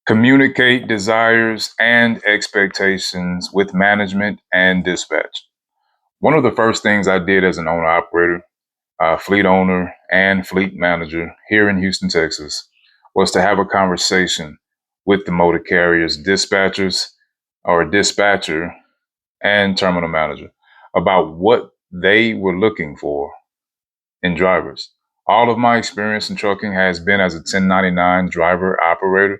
Communicate desires and expectations with management and dispatch. One of the first things I did as an owner operator, fleet owner, and fleet manager here in Houston, Texas, was to have a conversation with the motor carriers, dispatchers, or dispatcher, and terminal manager about what they were looking for in drivers. All of my experience in trucking has been as a 1099 driver operator.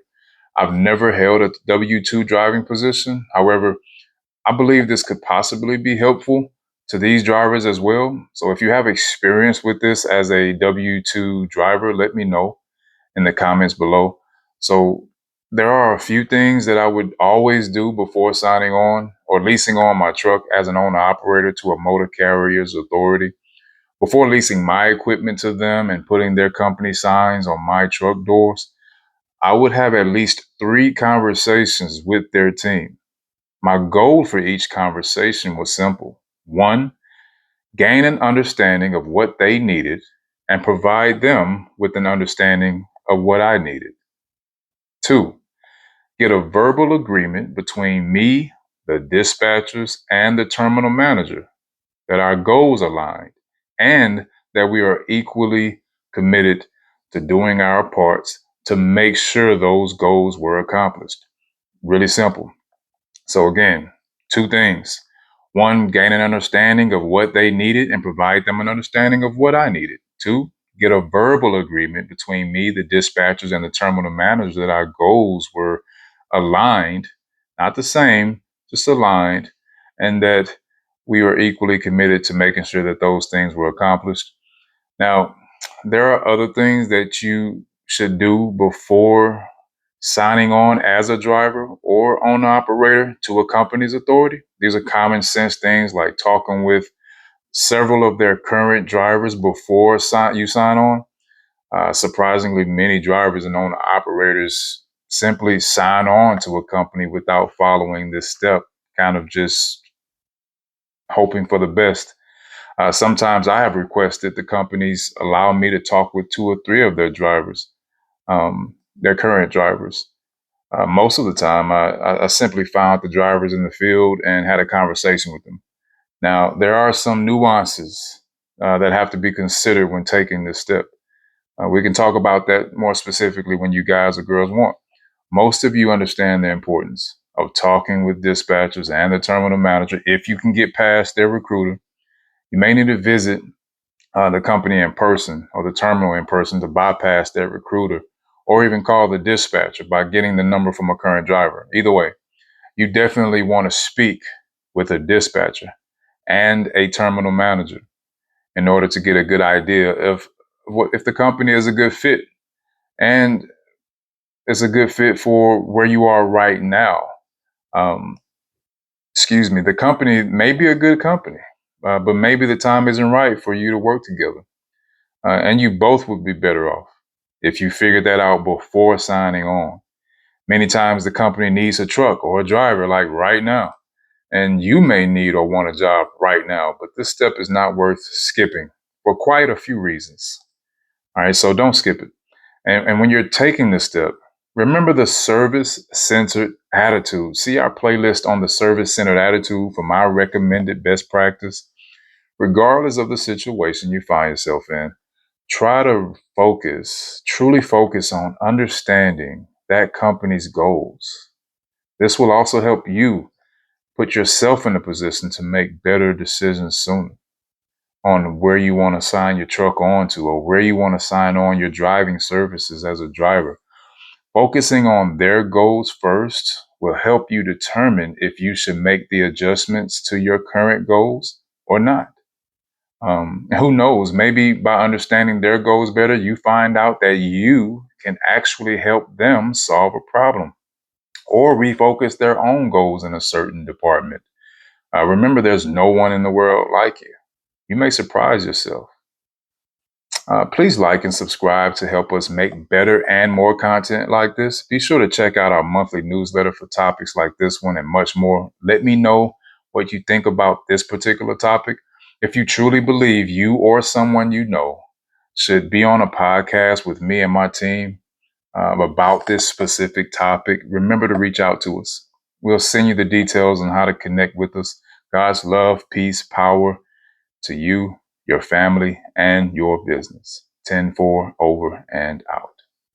I've never held a W 2 driving position. However, I believe this could possibly be helpful to these drivers as well. So if you have experience with this as a W 2 driver, let me know in the comments below. So there are a few things that I would always do before signing on or leasing on my truck as an owner operator to a motor carrier's authority. Before leasing my equipment to them and putting their company signs on my truck doors, I would have at least 3 conversations with their team. My goal for each conversation was simple. One, gain an understanding of what they needed and provide them with an understanding of what I needed. Two, get a verbal agreement between me, the dispatchers, and the terminal manager that our goals aligned and that we are equally committed to doing our parts to make sure those goals were accomplished. Really simple. So, again, 2 things. One, gain an understanding of what they needed and provide them an understanding of what I needed. Two, get a verbal agreement between me, the dispatchers, and the terminal manager that our goals were aligned, not the same, just aligned, and that we were equally committed to making sure that those things were accomplished. Now, there are other things that you should do before signing on as a driver or owner operator to a company's authority. These are common sense things like talking with several of their current drivers before you sign on. Surprisingly, many drivers and owner operators simply sign on to a company without following this step, kind of just hoping for the best. Sometimes I have requested the companies allow me to talk with 2 or 3 of their drivers, their current drivers. Most of the time, I simply found the drivers in the field and had a conversation with them. Now, there are some nuances that have to be considered when taking this step. We can talk about that more specifically when you guys or girls want. Most of you understand the importance of talking with dispatchers and the terminal manager if you can get past their recruiter. You may need to visit the company in person or the terminal in person to bypass that recruiter, or even call the dispatcher by getting the number from a current driver. Either way, you definitely want to speak with a dispatcher and a terminal manager in order to get a good idea of what if the company is a good fit and it's a good fit for where you are right now. Um, the company may be a good company, but maybe the time isn't right for you to work together. And you both would be better off if you figured that out before signing on. Many times the company needs a truck or a driver like right now, and you may need or want a job right now, but this step is not worth skipping for quite a few reasons. All right, so don't skip it. And when you're taking this step, remember the service centered attitude. See our playlist on the service centered attitude for my recommended best practice. Regardless of the situation you find yourself in, try to truly focus on understanding that company's goals. This will also help you put yourself in a position to make better decisions sooner on where you want to sign your truck on to or where you want to sign on your driving services as a driver. Focusing on their goals first will help you determine if you should make the adjustments to your current goals or not. Who knows? Maybe by understanding their goals better, you find out that you can actually help them solve a problem or refocus their own goals in a certain department. Remember, there's no one in the world like you. You may surprise yourself. Please like and subscribe to help us make better and more content like this. Be sure to check out our monthly newsletter for topics like this one and much more. Let me know what you think about this particular topic. If you truly believe you or someone you know should be on a podcast with me and my team, about this specific topic, remember to reach out to us. We'll send you the details on how to connect with us. God's love, peace, power to you, your family, and your business. 10-4 over and out.